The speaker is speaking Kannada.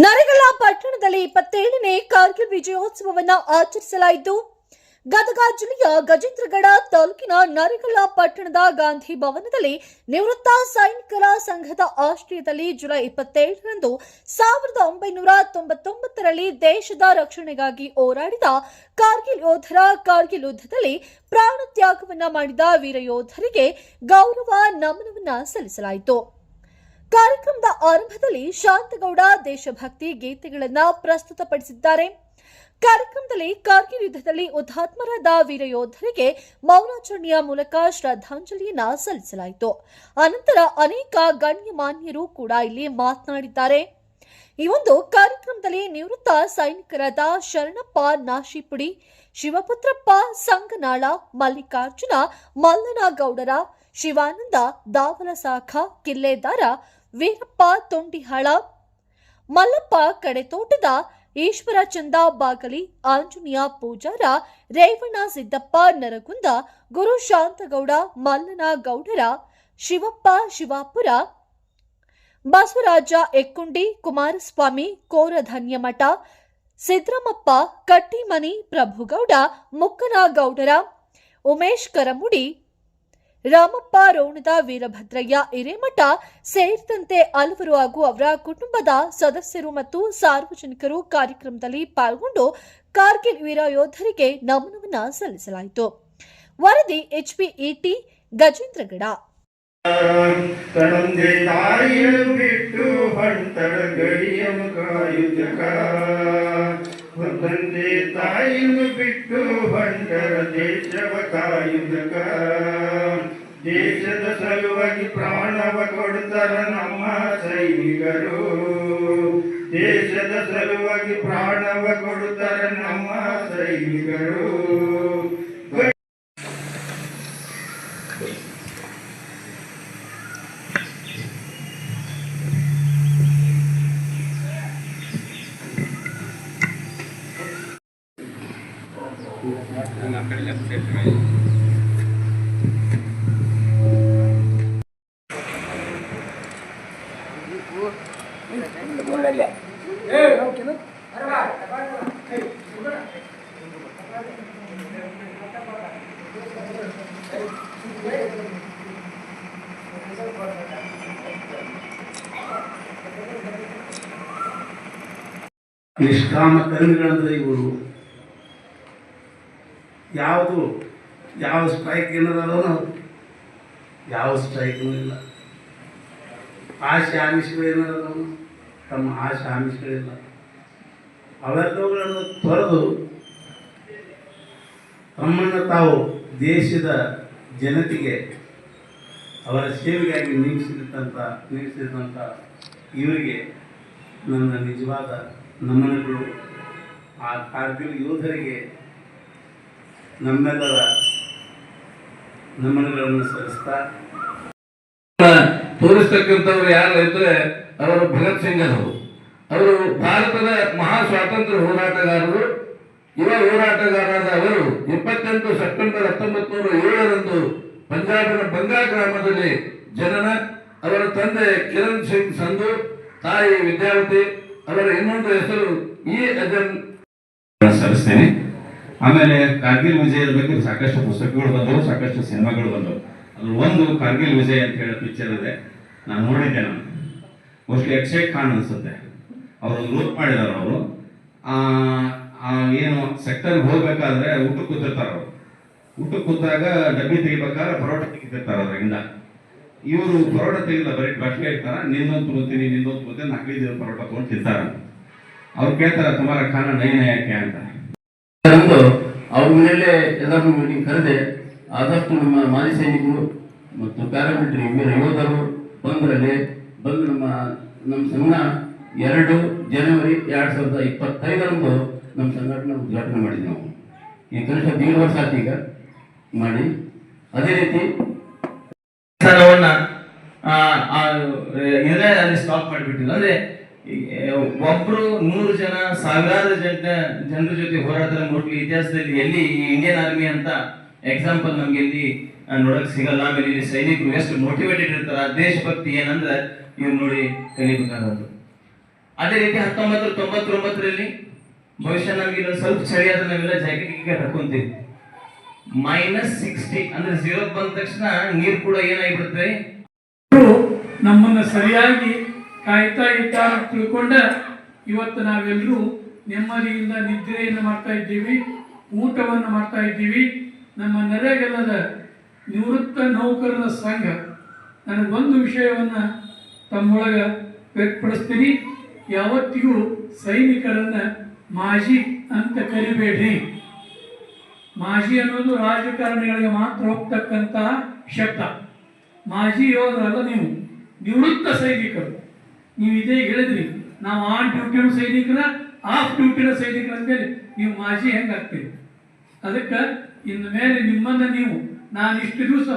ನರಗಳ ಪಟ್ಟಣದಲ್ಲಿ 27ನೇ ಕಾರ್ಗಿಲ್ ವಿಜಯೋತ್ಸವವನ್ನು ಆಚರಿಸಲಾಯಿತು. ಗದಗ ಜಿಲ್ಲೆಯ ಗಜೇಂದ್ರಗಡ ತಾಲೂಕಿನ ನರಗಳ ಪಟ್ಟಣದ ಗಾಂಧಿ ಭವನದಲ್ಲಿ ನಿವೃತ್ತ ಸೈನಿಕರ ಸಂಘದ ಆಶ್ರಯದಲ್ಲಿ ಜುಲೈ 27ರಂದು 1999ರಲ್ಲಿ ದೇಶದ ರಕ್ಷಣೆಗಾಗಿ ಹೋರಾಡಿದ ಕಾರ್ಗಿಲ್ ಯೋಧರ ಕಾರ್ಗಿಲ್ ಯುದ್ಧದಲ್ಲಿ ಪ್ರಾಣ ತ್ಯಾಗವನ್ನ ಮಾಡಿದ ವೀರ ಯೋಧರಿಗೆ ಗೌರವ ನಮನವನ್ನ ಸಲ್ಲಿಸಲಾಯಿತು. ಕಾರ್ಯಕ್ರಮದ ಆರಂಭದಲ್ಲಿ ಶಾಂತಗೌಡ ದೇಶಭಕ್ತಿ ಗೀತೆಗಳನ್ನು ಪ್ರಸ್ತುತಪಡಿಸಿದ್ದಾರೆ. ಕಾರ್ಯಕ್ರಮದಲ್ಲಿ ಕಾರ್ಗಿಲ್ ಯುದ್ಧದಲ್ಲಿ ಹುತಾತ್ಮರಾದ ವೀರ ಯೋಧರಿಗೆ ಮೌನಾಚರಣೆಯ ಮೂಲಕ ಶ್ರದ್ಧಾಂಜಲಿಯನ್ನ ಸಲ್ಲಿಸಲಾಯಿತು. ಅನಂತರ ಅನೇಕ ಗಣ್ಯಮಾನ್ಯರು ಕೂಡ ಇಲ್ಲಿ ಮಾತನಾಡಿದ್ದಾರೆ. ಈ ಒಂದು ಕಾರ್ಯಕ್ರಮದಲ್ಲಿ ನಿವೃತ್ತ ಸೈನಿಕರಾದ ಶರಣಪ್ಪ ನಾಶಿಪುಡಿ, ಶಿವಪುತ್ರಪ್ಪ ಸಂಗನಾಳ, ಮಲ್ಲಿಕಾರ್ಜುನ ಮಲ್ಲನಗೌಡರ, ಶಿವಾನಂದ ದಾವಲಸಾಖ ಕಿಲ್ಲೆದಾರ, ವೀರಪ್ಪ ತೊಂಡಿಹಾಳ, ಮಲ್ಲಪ್ಪ ಕಡೆತೋಟದ, ಈಶ್ವರ ಚಂದ ಬಾಗಲಿ, ಆಂಜನೇಯ ಪೂಜಾರ, ರೇವಣ್ಣ ಸಿದ್ದಪ್ಪ ನರಗುಂದ, ಗುರು ಶಾಂತಗೌಡ ಮಲ್ಲನಗೌಡರ, ಶಿವಪ್ಪ ಶಿವಾಪುರ, ಬಸವರಾಜ ಎಕ್ಕುಂಡಿ, ಕುಮಾರಸ್ವಾಮಿ ಕೋರಧನ್ಯಮಠ, ಸಿದ್ರಮಪ್ಪ ಕಟ್ಟಿಮನಿ, ಪ್ರಭುಗೌಡ ಮುಕ್ಕನಗೌಡರ, ಉಮೇಶ್ ಕರಮುಡಿ, ರಾಮಪ್ಪ ರೋಣದ, ವೀರಭದ್ರಯ್ಯ ಹಿರೇಮಠ ಸೇರಿದಂತೆ ಹಲವರು ಹಾಗೂ ಅವರ ಕುಟುಂಬದ ಸದಸ್ಯರು ಮತ್ತು ಸಾರ್ವಜನಿಕರು ಕಾರ್ಯಕ್ರಮದಲ್ಲಿ ಪಾಲ್ಗೊಂಡು ಕಾರ್ಗಿಲ್ ವೀರ ಯೋಧರಿಗೆ ನಮನವನ್ನ ಸಲ್ಲಿಸಲಾಯಿತು. ವರದಿ HPET ಗಜೇಂದ್ರಗಡ. ದೇಶದ ಸಲುವಾಗಿ ಪ್ರಾಣವ ಕೊಡುತ್ತರ ನಮ್ಮ ಸೈನಿಕರು, ದೇಶದ ಸಲುವಾಗಿ ಪ್ರಾಣವ ಕೊಡುತ್ತರ ನಮ್ಮ ಸೈನಿಕರು. ನಿಷ್ಕಾಮ ಕರ್ಮಿಗಳಂದ್ರೆ ಇವರು ಯಾವ ಸ್ಟ್ರೈಕ್ ಏನಾದ್ರು ಯಾವ ಸ್ಟ್ರೈಕ್ ಇಲ್ಲ, ಆಶೆ ಆಮಿಷಗಳೇನಾದ್ರು ತಮ್ಮ ಆಶೆ ಆಮಿಷಗಳಿಲ್ಲ, ಅವೆಲ್ಲವುಗಳನ್ನು ತೊರೆದು ತಮ್ಮನ್ನು ತಾವು ದೇಶದ ಜನತೆಗೆ ಅವರ ಸೇವೆಗಾಗಿ ನಿಲ್ಲಿಸಿದಂಥ ಇವರಿಗೆ ನನ್ನ ನಿಜವಾದ ನಮನಗಳು. ಆ ಕಾರ್ಗಿಲ್ ಯೋಧರಿಗೆ ನಮ್ಮೆಲ್ಲರ ನಮನಗಳನ್ನು ಸಲ್ಲಿಸ್ತಾ ತೋರಿಸ್ತಕ್ಕಂಥವ್ರು ಯಾರು ಇದ್ರೆ ಅವರು ಭಗತ್ ಸಿಂಗ್ ಅವರು ಭಾರತದ ಮಹಾ ಸ್ವಾತಂತ್ರ್ಯ ಹೋರಾಟಗಾರರು. ಯುವ ಹೋರಾಟಗಾರರಾದ ಅವರು 28 ಸೆಪ್ಟೆಂಬರ್ 1907ರಂದು ಪಂಜಾಬಿನ ಬಂಗಾ ಗ್ರಾಮದಲ್ಲಿ ಜನನ. ಅವರ ತಂದೆ ಕಿರಣ್ ಸಿಂಗ್ ಸಂಧು, ತಾಯಿ ವಿದ್ಯಾವತಿ, ಅವರ ಇನ್ನೊಂದು ಹೆಸರು ಅಜನ್. ಸಲ್ಲಿಸ್ತೇನೆ. ಆಮೇಲೆ ಕಾರ್ಗಿಲ್ ವಿಜಯದ ಬಗ್ಗೆ ಸಾಕಷ್ಟು ಪುಸ್ತಕಗಳು ಬಂದವು, ಸಾಕಷ್ಟು ಸಿನಿಮಾಗಳು ಬಂದವು. ಅದು ಒಂದು ಕಾರ್ಗಿಲ್ ವಿಜಯ್ ಅಂತ ಹೇಳೋ ಪಿಕ್ಚರ್ ಇದೆ, ನಾನು ನೋಡಿದ್ದೆ. ನಾನು ಮೋಸ್ಟ್ಲಿ ಅಕ್ಷಯ್ ಖಾನ್ ಅನ್ಸುತ್ತೆ, ಅವರು ಗ್ರೂಪ್ ಮಾಡಿದಾರೆ. ಅವರು ಏನು ಸೆಕ್ಟರ್ಗೆ ಹೋಗ್ಬೇಕಾದ್ರೆ ಊಟಕ್ಕೆ ಕೂತಿರ್ತಾರೆ. ಅವರು ಊಟಕ್ಕೆ ಕೂತಾಗ ಡಬ್ಬಿ ತೆಗಿಬೇಕಾದ್ರೆ ಪರೋಟ ತೆಗಿತಿರ್ತಾರೆ ಅದರಿಂದ. ಇವರು ಪರೋಟ ತೆಗಿಲ್ಲ, ಬರೀ ಬಟ್ಟೆ ಇರ್ತಾರೆ. ನಿಂದೊಂದು ತುರ್ತೀನಿ 4-5 ಪರೋಟ ತೊಗೊಂಡು ತಿಂತಾರೆ. ಅವ್ರು ಕೇಳ್ತಾರೆ, ತುಮಾರ ಖಾನ ನೈನ ಯಾಕೆ ಅಂತ. ಅವ್ರ ಮನೆಯಲ್ಲೇ ಎಲ್ಲರೂ ಮೀಟಿಂಗ್ ಕರೆದೆ. ಆದಷ್ಟು ನಮ್ಮ ಮಾಜಿ ಸೈನಿಕರು ಮತ್ತು ಪ್ಯಾರಾಮಿಲಿಟರಿ ವೀರ ಯೋಧರು ಬಂದು ನಮ್ಮ ಸಂಘ 2 ಜನವರಿ 2025ರಂದು ನಮ್ಮ ಸಂಘಟನೆ ಉದ್ಘಾಟನೆ ಮಾಡಿದ್ವಿ. ನಾವು ಈ ಕನಿಷ್ಠ 1.5 ವರ್ಷ ಆಯ್ತು ಈಗ ಮಾಡಿ. ಅದೇ ರೀತಿ ಇದನ್ನೇ ಅಲ್ಲಿ ಸ್ಟಾಪ್ ಮಾಡಿಬಿಟ್ಟಿಲ್ಲ. ಅಂದ್ರೆ ಒಬ್ರು 100 ಜನ ಸಾವಿರಾರು ಜನರ ಜೊತೆ ಹೋರಾಟದ ನೋಡ್ಲಿ ಇತಿಹಾಸದಲ್ಲಿ ಎಲ್ಲಿ ಈ ಇಂಡಿಯನ್ ಆರ್ಮಿ ಅಂತ ಎಕ್ಸಾಂಪಲ್ ನಮ್ಗೆ ಎಲ್ಲಿ ನೋಡಕ್ ಸಿಗಲ್ಲ. ಆಮೇಲೆ ಇಲ್ಲಿ ಸೈನಿಕರು ಎಷ್ಟು ಮೋಟಿವೇಟೆಡ್ ಇರ್ತಾರ, ದೇಶಭಕ್ತಿ ಏನಂದ್ರೆ ಇವ್ರು ನೋಡಿ ಕಲಿಬೇಕಾದದ್ದು. ಅದೇ ರೀತಿ 1999ರಲ್ಲಿ ಬಹುಶಃ ನಮ್ಗೆ ಇನ್ನೊಂದು ಸ್ವಲ್ಪ ಚಳಿ ಆದ್ರೆ ನಾವೆಲ್ಲ ಜಾಕೆಟ್ ಹಾಕೊಂತೀವಿ. -60 ಅಂದ್ರೆ 0 ಬಂದ ತಕ್ಷಣ ನೀರು ಕೂಡ ಏನಾಗಿಬಿಡುತ್ತೆ. ನಮ್ಮನ್ನ ಸರಿಯಾಗಿ ಕಾಯ್ತಾ ಇದ್ದಾರೆ ತಿಳ್ಕೊಂಡ ಇವತ್ತು ನಾವೆಲ್ಲರೂ ನೆಮ್ಮದಿಯಿಂದ ನಿದ್ರೆಯನ್ನು ಮಾಡ್ತಾ ಇದ್ದೀವಿ, ಊಟವನ್ನು ಮಾಡ್ತಾ ಇದ್ದೀವಿ. ನಮ್ಮ ನರೇಗಾದ ನಿವೃತ್ತ ನೌಕರರ ಸಂಘ ನನಗೊಂದು ವಿಷಯವನ್ನು ತಮ್ಮೊಳಗೆ ವ್ಯಕ್ತಪಡಿಸ್ತೀನಿ. ಯಾವತ್ತಿಗೂ ಸೈನಿಕರನ್ನ ಮಾಜಿ ಅಂತ ಕರಿಬೇಡ್ರಿ. ಮಾಜಿ ಅನ್ನೋದು ರಾಜಕಾರಣಿಗಳಿಗೆ ಮಾತ್ರ ಹೋಗ್ತಕ್ಕಂತಹ ಶಬ್ದ. ಮಾಜಿ ಯೋಧರಲ್ಲ, ನೀವು ನಿವೃತ್ತ ಸೈನಿಕರು. ನೀವು ಇದೇ ಹೇಳಿದ್ರಿ, ನಾವು ಆನ್ ಡ್ಯೂಟಿನೂ ಸೈನಿಕರ, ಆಫ್ ಡ್ಯೂಟಿನ ಸೈನಿಕರ ಅಂತೇಳಿ ನೀವು ಮಾಜಿ ಹೆಂಗಾಗ್ತೀರಿ? ಅದಕ್ಕೆ ಇನ್ನು ಮೇಲೆ ನಿಮ್ಮನ್ನು ನೀವು ನಾನು ಇಷ್ಟು ದಿವಸ